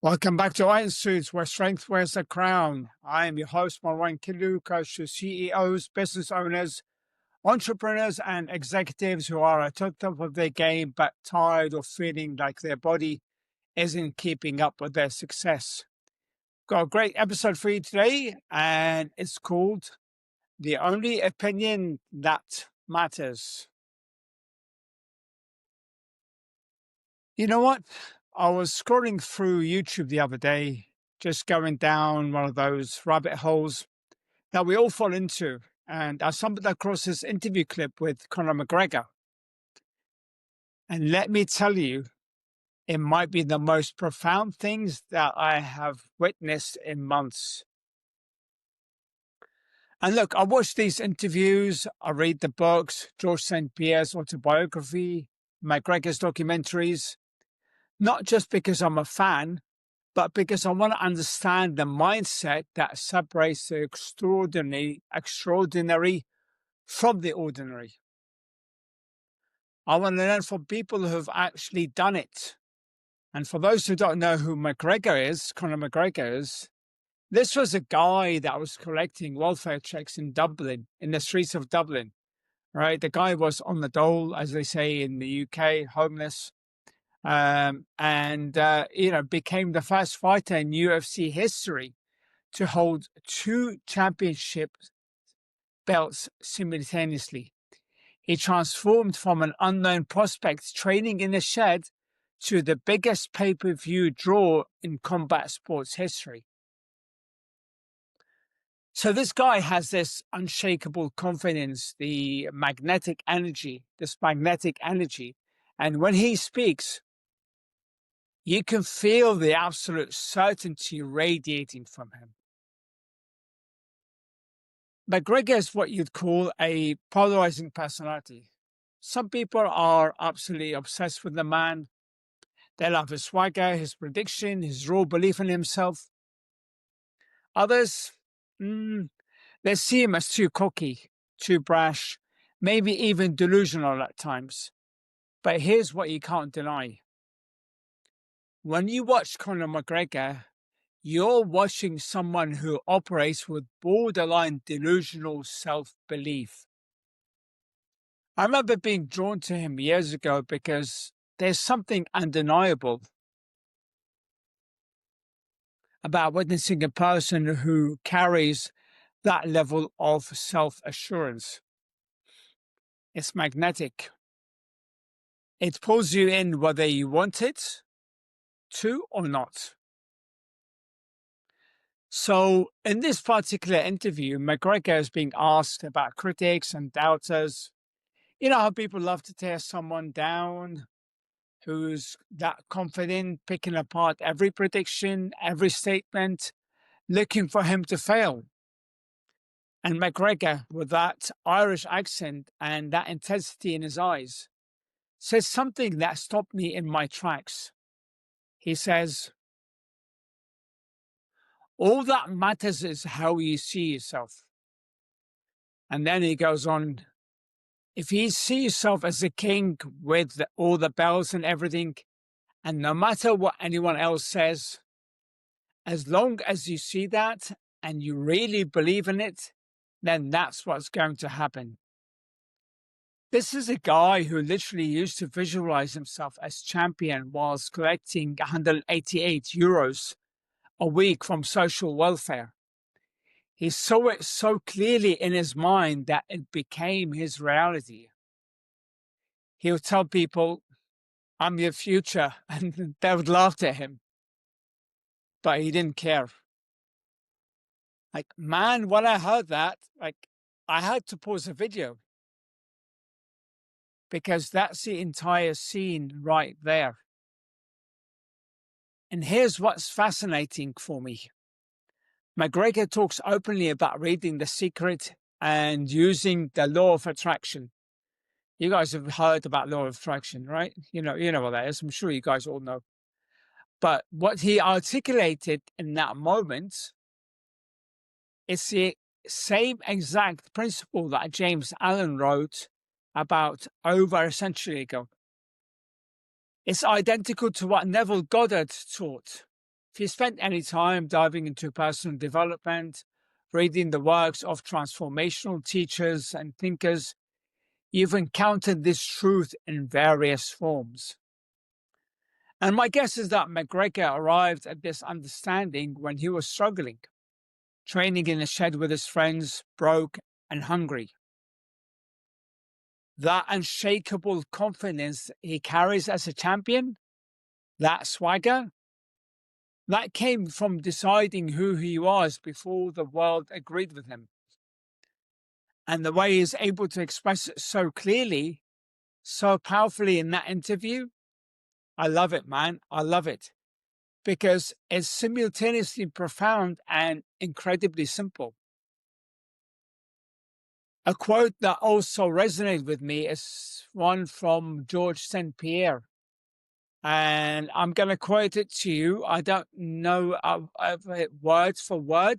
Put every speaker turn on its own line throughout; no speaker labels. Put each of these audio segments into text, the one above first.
Welcome back to Iron Suits, where strength wears the crown. I am your host, Marwan Killu, coach to CEOs, business owners, entrepreneurs, and executives who are at the top of their game but tired of feeling like their body isn't keeping up with their success. Got a great episode for you today, and it's called The Only Opinion That Matters. You know what? I was scrolling through YouTube the other day, just going down one of those rabbit holes that we all fall into. And I stumbled across this interview clip with Conor McGregor. And let me tell you, it might be the most profound things that I have witnessed in months. And look, I watch these interviews, I read the books, George St. Pierre's autobiography, McGregor's documentaries, not just because I'm a fan, but because I want to understand the mindset that separates the extraordinary from the ordinary. I want to learn from people who've actually done it. And for those who don't know who McGregor is, Conor McGregor is, this was a guy that was collecting welfare checks in Dublin, in the streets of Dublin, right? The guy was on the dole, as they say in the UK, homeless, and became the first fighter in UFC history to hold two championship belts simultaneously. He transformed from an unknown prospect training in a shed to the biggest pay-per-view draw in combat sports history. So this guy has this unshakable confidence, this magnetic energy. And when he speaks, you can feel the absolute certainty radiating from him. McGregor is what you'd call a polarizing personality. Some people are absolutely obsessed with the man. They love his swagger, his prediction, his raw belief in himself. Others, they see him as too cocky, too brash, maybe even delusional at times. But here's what you can't deny. When you watch Conor McGregor, you're watching someone who operates with borderline delusional self-belief. I remember being drawn to him years ago because there's something undeniable about witnessing a person who carries that level of self-assurance. It's magnetic. It pulls you in whether you want it to or not. So in this particular interview, McGregor is being asked about critics and doubters. You know how people love to tear someone down, who's that confident, picking apart every prediction, every statement, looking for him to fail. And McGregor, with that Irish accent and that intensity in his eyes, says something that stopped me in my tracks. He says, all that matters is how you see yourself. And then he goes on, if you see yourself as a king with all the bells and everything, and no matter what anyone else says, as long as you see that and you really believe in it, then that's what's going to happen. This is a guy who literally used to visualize himself as champion whilst collecting 188 euros a week from social welfare. He saw it so clearly in his mind that it became his reality. He would tell people, I'm your future, and they would laugh at him. But he didn't care. Like, man, when I heard that, I had to pause the video. Because that's the entire scene right there. And here's what's fascinating for me. McGregor talks openly about reading The Secret and using the law of attraction. You guys have heard about law of attraction, right? You know what that is. I'm sure you guys all know. But what he articulated in that moment is the same exact principle that James Allen wrote about over a century ago. It's identical to what Neville Goddard taught If you spent any time diving into personal development, reading the works of transformational teachers and thinkers, you've encountered this truth in various forms. And my guess is that McGregor arrived at this understanding when he was struggling, training in a shed with his friends, broke and hungry. That unshakable confidence he carries as a champion, that swagger, that came from deciding who he was before the world agreed with him. And the way he's able to express it so clearly, so powerfully in that interview, I love it, man. I love it. Because it's simultaneously profound and incredibly simple. A quote that also resonated with me is one from George St. Pierre. And I'm going to quote it to you. I don't know it word for word,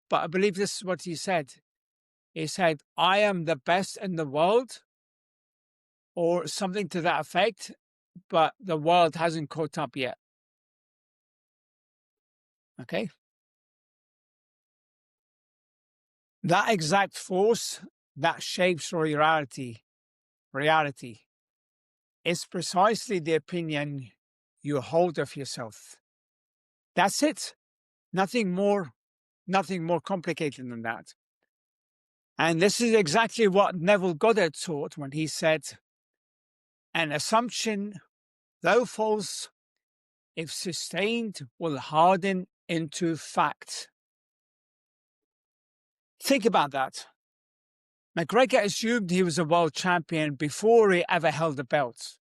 but I believe this is what he said. He said, I am the best in the world, or something to that effect, but the world hasn't caught up yet. Okay. That exact force that shapes reality is precisely the opinion you hold of yourself. That's it. Nothing more complicated than that. And this is exactly what Neville Goddard taught when he said, an assumption, though false, if sustained, will harden into fact. Think about that. McGregor assumed he was a world champion before he ever held a belt.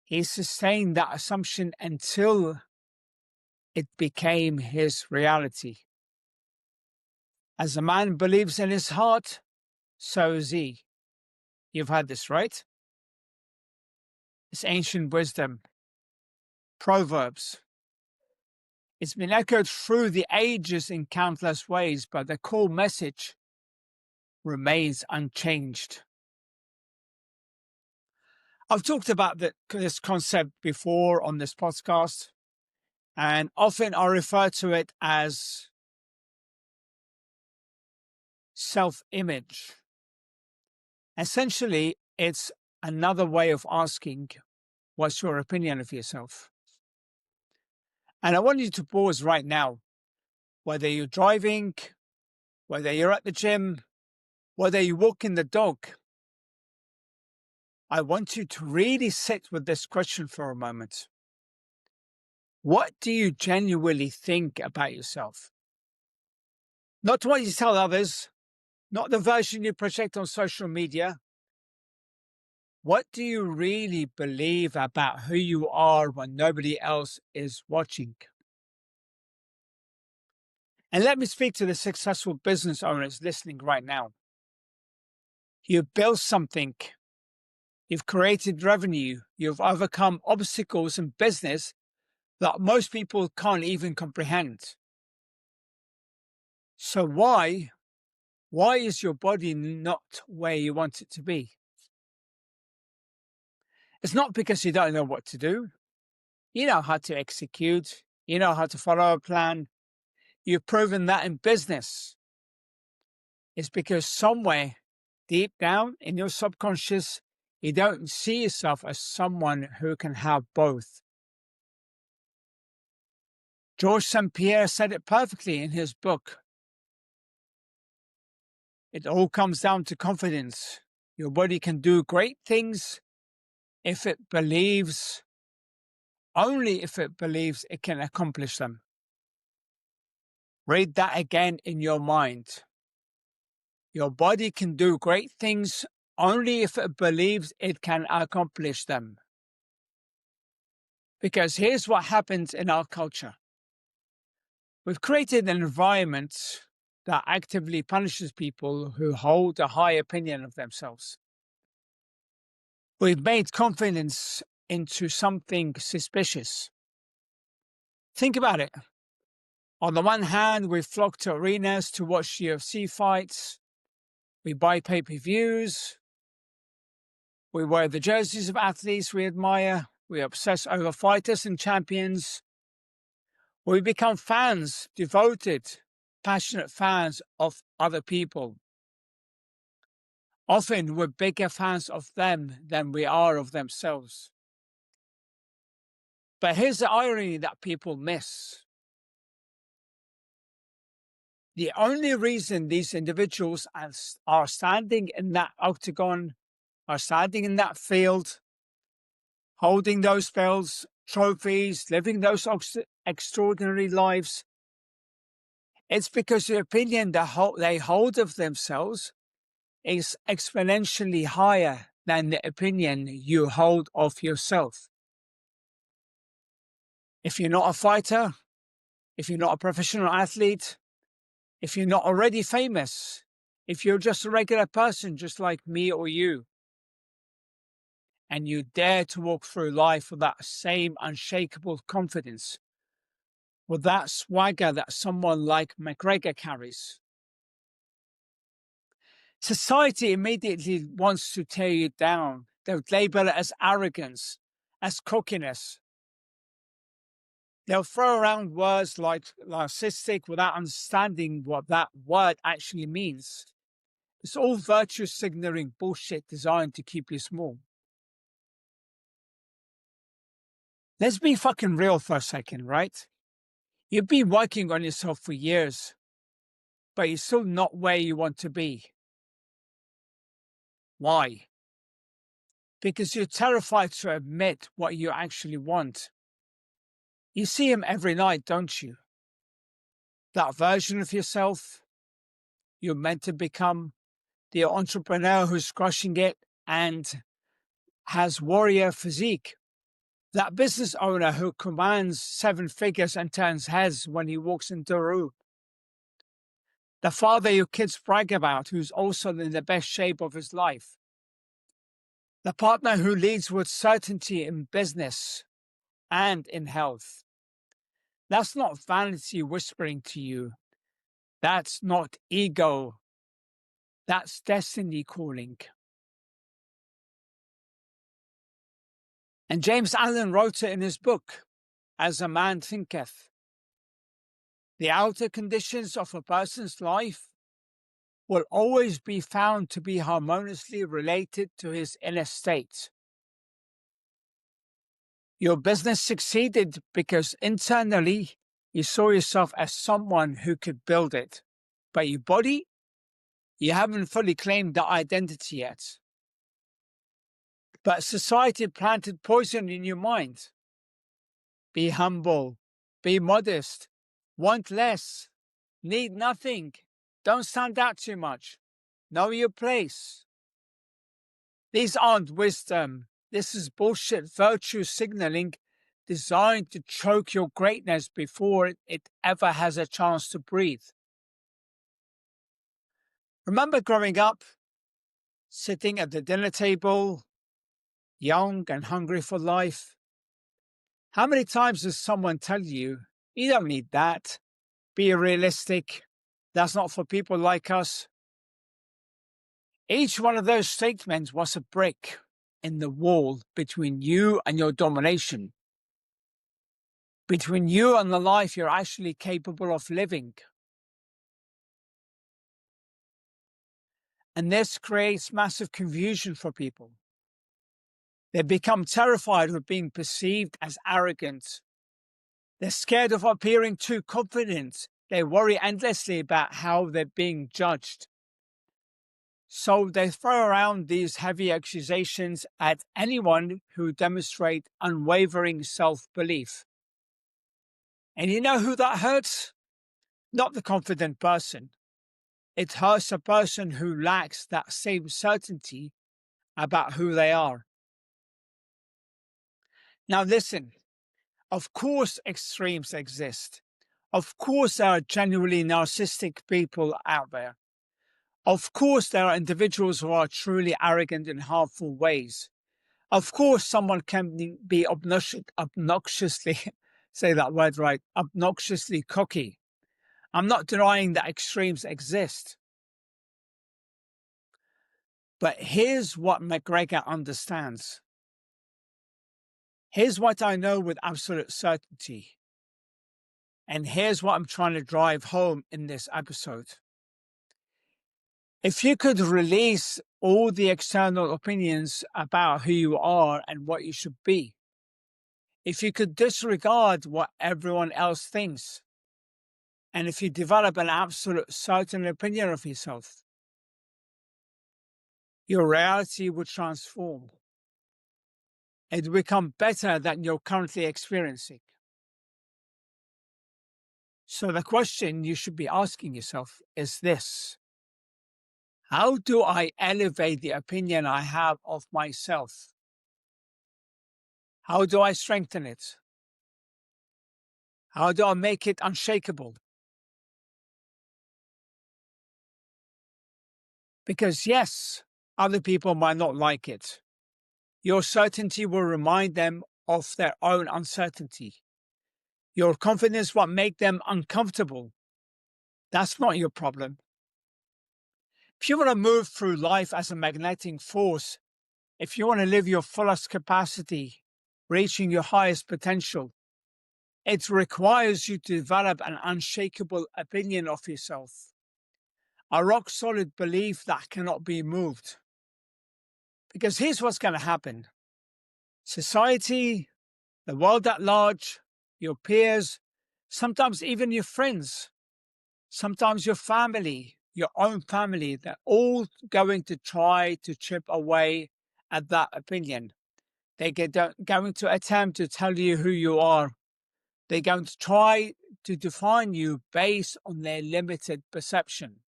He sustained that assumption until it became his reality. As a man believes in his heart, so is he. You've had this, right? It's ancient wisdom. Proverbs. It's been echoed through the ages in countless ways, but the core message remains unchanged. I've talked about this concept before on this podcast, and often I refer to it as self-image. Essentially, it's another way of asking, what's your opinion of yourself? And I want you to pause right now, whether you're driving, whether you're at the gym, whether you're walking the dog. I want you to really sit with this question for a moment. What do you genuinely think about yourself? Not what you tell others, not the version you project on social media. What do you really believe about who you are when nobody else is watching? And let me speak to the successful business owners listening right now. You've built something. You've created revenue. You've overcome obstacles in business that most people can't even comprehend. So why is your body not where you want it to be? It's not because you don't know what to do. You know how to execute. You know how to follow a plan. You've proven that in business. It's because somewhere deep down in your subconscious, you don't see yourself as someone who can have both. George St. Pierre said it perfectly in his book. It all comes down to confidence. Your body can do great things if it believes, only if it believes it can accomplish them. Read that again in your mind. Your body can do great things only if it believes it can accomplish them. Because here's what happens in our culture. We've created an environment that actively punishes people who hold a high opinion of themselves. We've made confidence into something suspicious. Think about it. On the one hand, we flock to arenas to watch UFC fights. We buy pay-per-views. We wear the jerseys of athletes we admire. We obsess over fighters and champions. We become fans, devoted, passionate fans of other people. Often we're bigger fans of them than we are of themselves. But here's the irony that people miss. The only reason these individuals are standing in that octagon, are standing in that field, holding those belts, trophies, living those extraordinary lives, it's because the opinion they hold of themselves is exponentially higher than the opinion you hold of yourself. If you're not a fighter, if you're not a professional athlete, if you're not already famous, if you're just a regular person just like me or you, and you dare to walk through life with that same unshakable confidence, with that swagger that someone like McGregor carries, society immediately wants to tear you down. They'll label it as arrogance, as cockiness. They'll throw around words like narcissistic without understanding what that word actually means. It's all virtue signaling bullshit designed to keep you small. Let's be fucking real for a second, right? You've been working on yourself for years, but you're still not where you want to be. Why? Because you're terrified to admit what you actually want. You see him every night, don't you? That version of yourself you're meant to become, the entrepreneur who's crushing it and has warrior physique. That business owner who commands 7 figures and turns heads when he walks into a room. The father your kids brag about who's also in the best shape of his life. The partner who leads with certainty in business and in health. That's not vanity whispering to you. That's not ego. That's destiny calling. And James Allen wrote it in his book, As a Man Thinketh. The outer conditions of a person's life will always be found to be harmoniously related to his inner state. Your business succeeded because internally you saw yourself as someone who could build it. But your body, you haven't fully claimed that identity yet. But society planted poison in your mind. Be humble, be modest, want less, need nothing, don't stand out too much, know your place. These aren't wisdom. This is bullshit virtue signaling designed to choke your greatness before it ever has a chance to breathe. Remember growing up, sitting at the dinner table, young and hungry for life? How many times does someone tell you, you don't need that, be realistic, that's not for people like us? Each one of those statements was a brick in the wall between you and your domination, between you and the life you're actually capable of living. And this creates massive confusion for people. They become terrified of being perceived as arrogant. They're scared of appearing too confident. They worry endlessly about how they're being judged. So they throw around these heavy accusations at anyone who demonstrates unwavering self-belief. And you know who that hurts? Not the confident person. It hurts a person who lacks that same certainty about who they are. Now listen, of course extremes exist. Of course there are genuinely narcissistic people out there. Of course there are individuals who are truly arrogant in harmful ways. Of course someone can be obnoxiously, say that word right, obnoxiously cocky. I'm not denying that extremes exist. But here's what McGregor understands. Here's what I know with absolute certainty. And here's what I'm trying to drive home in this episode. If you could release all the external opinions about who you are and what you should be, if you could disregard what everyone else thinks, and if you develop an absolute certain opinion of yourself, your reality would transform. It would become better than you're currently experiencing. So the question you should be asking yourself is this: how do I elevate the opinion I have of myself? How do I strengthen it? How do I make it unshakable? Because yes, other people might not like it. Your certainty will remind them of their own uncertainty. Your confidence will make them uncomfortable. That's not your problem. If you want to move through life as a magnetic force, if you want to live your fullest capacity, reaching your highest potential, it requires you to develop an unshakable opinion of yourself, a rock-solid belief that cannot be moved. Because here's what's going to happen. Society, the world at large, your peers, sometimes even your friends, sometimes your family, your own family, they're all going to try to chip away at that opinion. They're going to attempt to tell you who you are. They're going to try to define you based on their limited perception.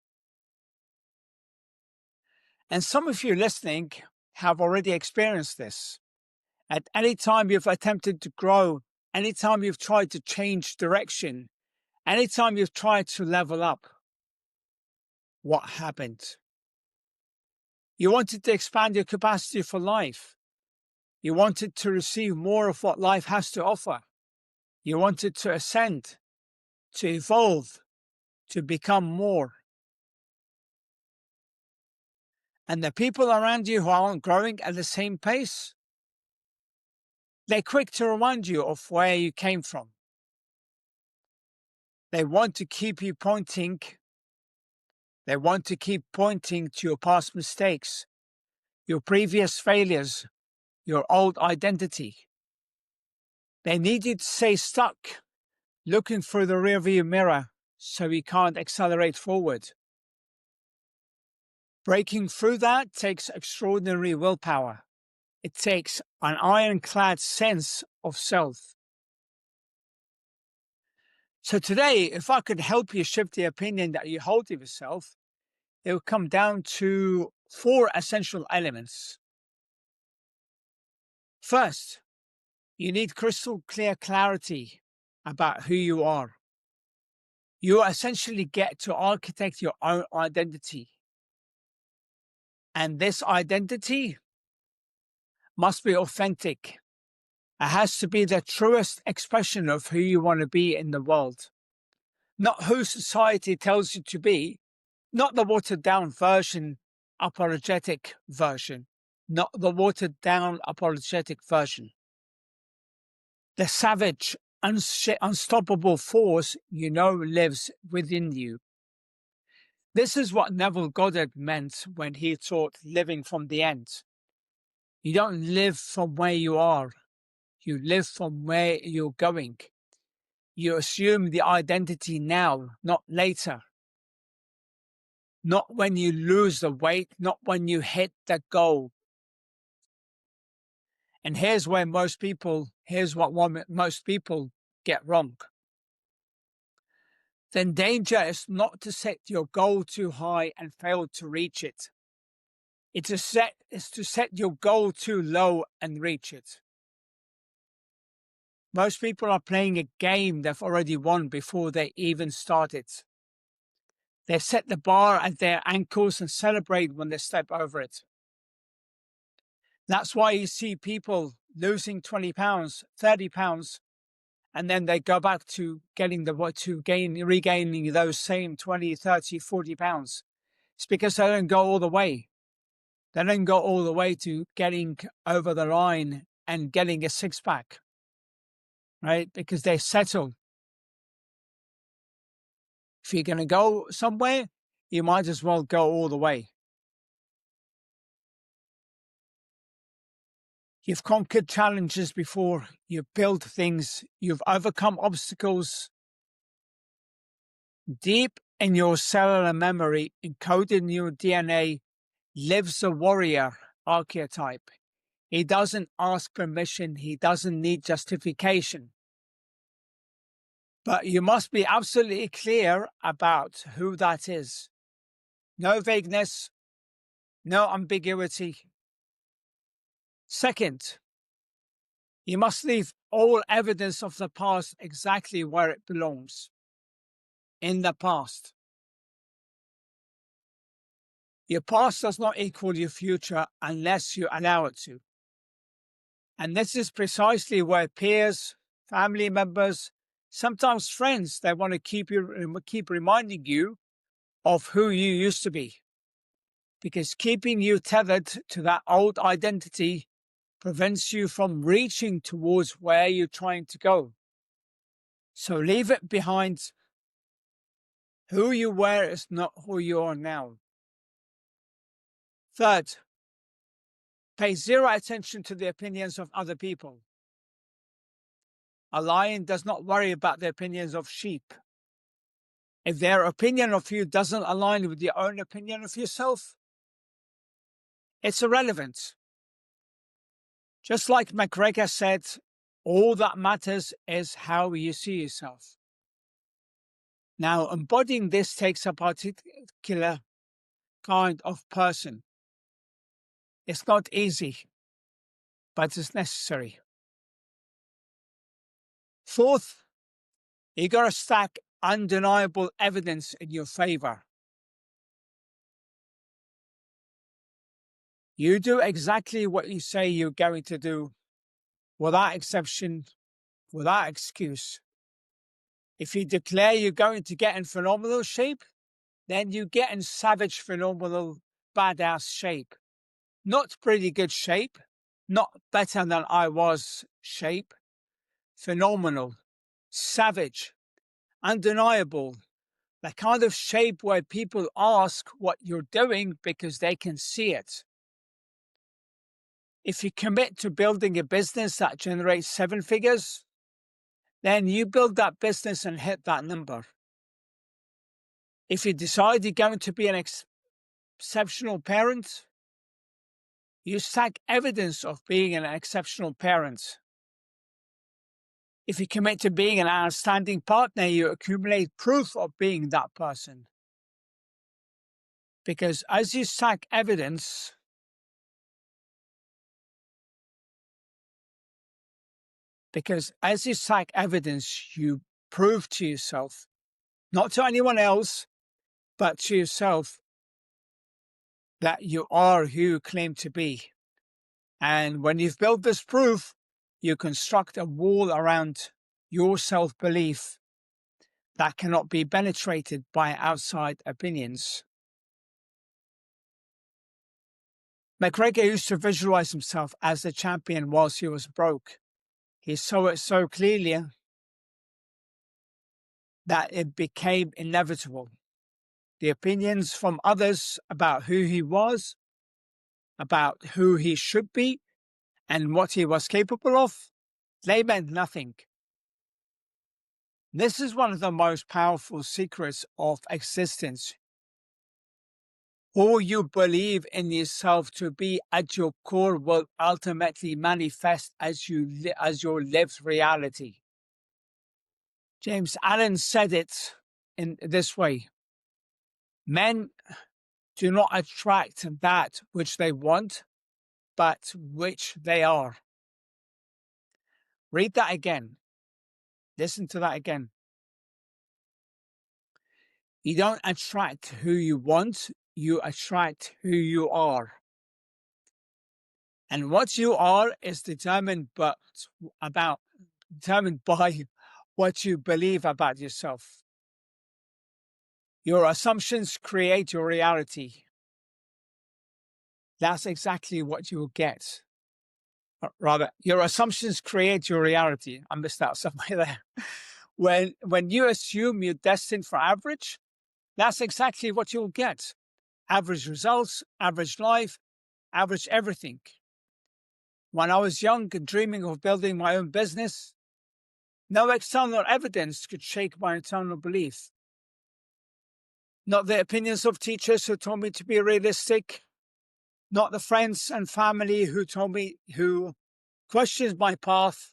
And some of you listening have already experienced this. At any time you've attempted to grow, anytime you've tried to change direction, anytime you've tried to level up, what happened? You wanted to expand your capacity for life. You wanted to receive more of what life has to offer. You wanted to ascend, to evolve, to become more. And the people around you who aren't growing at the same pace, they're quick to remind you of where you came from. They want to keep you pointing. They want to keep pointing to your past mistakes, your previous failures, your old identity. They need you to stay stuck, looking through the rearview mirror so you can't accelerate forward. Breaking through that takes extraordinary willpower. It takes an ironclad sense of self. So today, if I could help you shift the opinion that you hold of yourself, it will come down to 4 essential elements. First, you need crystal clear clarity about who you are. You essentially get to architect your own identity. And this identity must be authentic. It has to be the truest expression of who you want to be in the world. Not who society tells you to be, not the watered down version, apologetic version, not the watered down apologetic version. The savage, unstoppable force you know lives within you. This is what Neville Goddard meant when he taught living from the end. You don't live from where you are. You live from where you're going. You assume the identity now, not later. Not when you lose the weight, not when you hit the goal. And here's what most people get wrong. Then danger is not to set your goal too high and fail to reach it. It's to set your goal too low and reach it. Most people are playing a game they've already won before they even started. They set the bar at their ankles and celebrate when they step over it. That's why you see people losing 20 pounds, 30 pounds, and then they go back to regaining those same 20, 30, 40 pounds. It's because they don't go all the way. They don't go all the way to getting over the line and getting a six-pack, right? Because they settle. If you're going to go somewhere, you might as well go all the way. You've conquered challenges before, you've built things, you've overcome obstacles. Deep in your cellular memory, encoded in your DNA, lives a warrior archetype. He doesn't ask permission, he doesn't need justification. But you must be absolutely clear about who that is. No vagueness, no ambiguity. Second, you must leave all evidence of the past exactly where it belongs, in the past. Your past does not equal your future unless you allow it to. And this is precisely where peers, family members, sometimes friends, they want to keep reminding you of who you used to be. Because keeping you tethered to that old identity prevents you from reaching towards where you're trying to go. So leave it behind. Who you were is not who you are now. Third, pay zero attention to the opinions of other people. A lion does not worry about the opinions of sheep. If their opinion of you doesn't align with your own opinion of yourself, it's irrelevant. Just like McGregor said, all that matters is how you see yourself. Now, embodying this takes a particular kind of person. It's not easy, but it's necessary. Fourth, you got to stack undeniable evidence in your favor. You do exactly what you say you're going to do, without exception, without excuse. If you declare you're going to get in phenomenal shape, then you get in savage, phenomenal, badass shape. Not pretty good shape, not better than I was shape. Phenomenal, savage, undeniable. The kind of shape where people ask what you're doing because they can see it. If you commit to building a business that generates 7 figures, then you build that business and hit that number. If you decide you're going to be an exceptional parent, you stack evidence of being an exceptional parent. If you commit to being an outstanding partner, you accumulate proof of being that person. Because as you stack evidence, you prove to yourself, not to anyone else, but to yourself, that you are who you claim to be. And when you've built this proof, you construct a wall around your self-belief that cannot be penetrated by outside opinions. McGregor used to visualize himself as the champion whilst he was broke. He saw it so clearly that it became inevitable. The opinions from others about who he was, about who he should be, and what he was capable of, they meant nothing. This is one of the most powerful secrets of existence. All you believe in yourself to be at your core will ultimately manifest as your lived reality. James Allen said it in this way: men do not attract that which they want, but which they are. Read that again. Listen to that again. You don't attract who you want, you attract who you are. And what you are is determined by what you believe about yourself. Your assumptions create your reality. That's exactly what you will get. Or rather, your assumptions create your reality. I missed out somewhere there. When you assume you're destined for average, that's exactly what you'll get. Average results, average life, average everything. When I was young and dreaming of building my own business, no external evidence could shake my internal belief. Not the opinions of teachers who told me to be realistic, not the friends and family who questioned my path,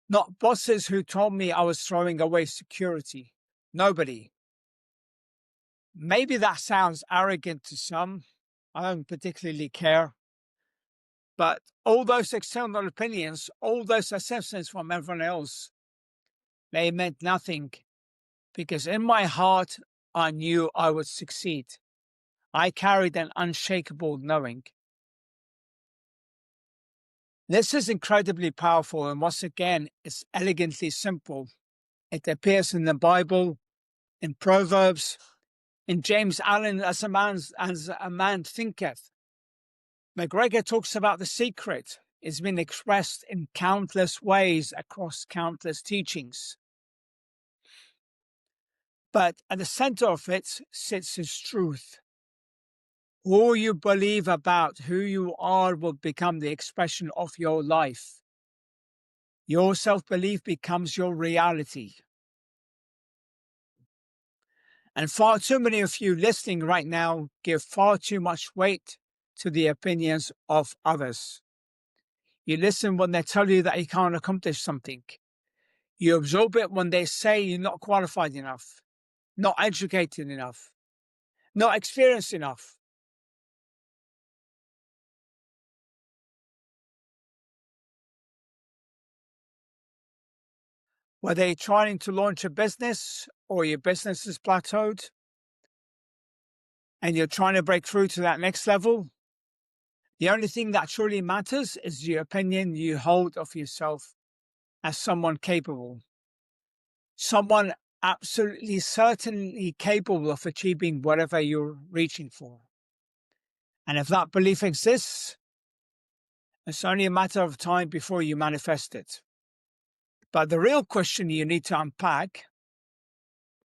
not bosses who told me I was throwing away security. Nobody. Maybe that sounds arrogant to some. I don't particularly care. But all those external opinions, all those assessments from everyone else, they meant nothing, because in my heart, I knew I would succeed. I carried an unshakable knowing. This is incredibly powerful, and once again, it's elegantly simple. It appears in the Bible, in Proverbs, in James Allen, as a man thinketh. McGregor talks about the secret. It's been expressed in countless ways across countless teachings. But at the center of it sits his truth. All you believe about who you are will become the expression of your life. Your self-belief becomes your reality. And far too many of you listening right now give far too much weight to the opinions of others. You listen when they tell you that you can't accomplish something. You absorb it when they say you're not qualified enough, not educated enough, not experienced enough. Whether you're trying to launch a business or your business is plateaued and you're trying to break through to that next level, the only thing that truly matters is the opinion you hold of yourself as someone capable, someone absolutely certainly capable of achieving whatever you're reaching for. And if that belief exists, it's only a matter of time before you manifest it. But the real question you need to unpack,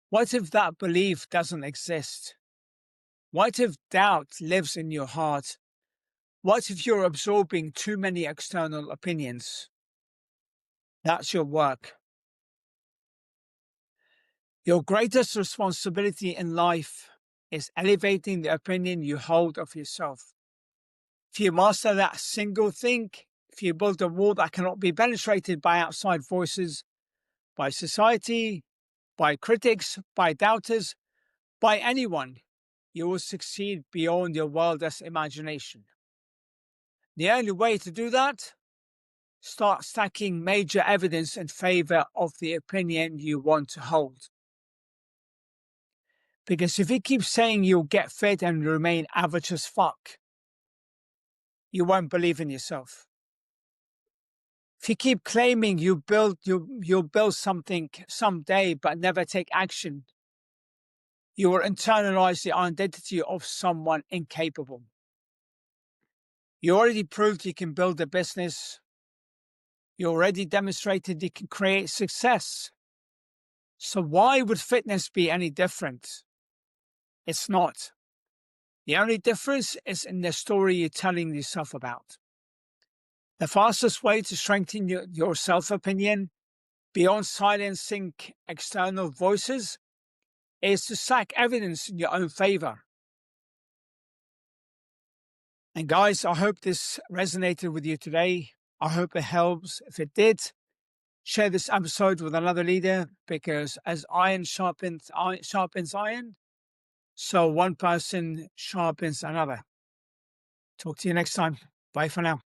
what if that belief doesn't exist? What if doubt lives in your heart? What if you're absorbing too many external opinions? That's your work. Your greatest responsibility in life is elevating the opinion you hold of yourself. If you master that single thing, if you build a wall that cannot be penetrated by outside voices, by society, by critics, by doubters, by anyone, you will succeed beyond your wildest imagination. The only way to do that? Start stacking major evidence in favor of the opinion you want to hold. Because if you keep saying you'll get fit and remain average as fuck, you won't believe in yourself. If you keep claiming you'll build something someday but never take action, you will internalize the identity of someone incapable. You already proved you can build a business. You already demonstrated you can create success. So why would fitness be any different? It's not. The only difference is in the story you're telling yourself about. The fastest way to strengthen your self-opinion, beyond silencing external voices, is to stack evidence in your own favor. And guys, I hope this resonated with you today. I hope it helps. If it did, share this episode with another leader, because as iron sharpens iron, so one person sharpens another. Talk to you next time. Bye for now.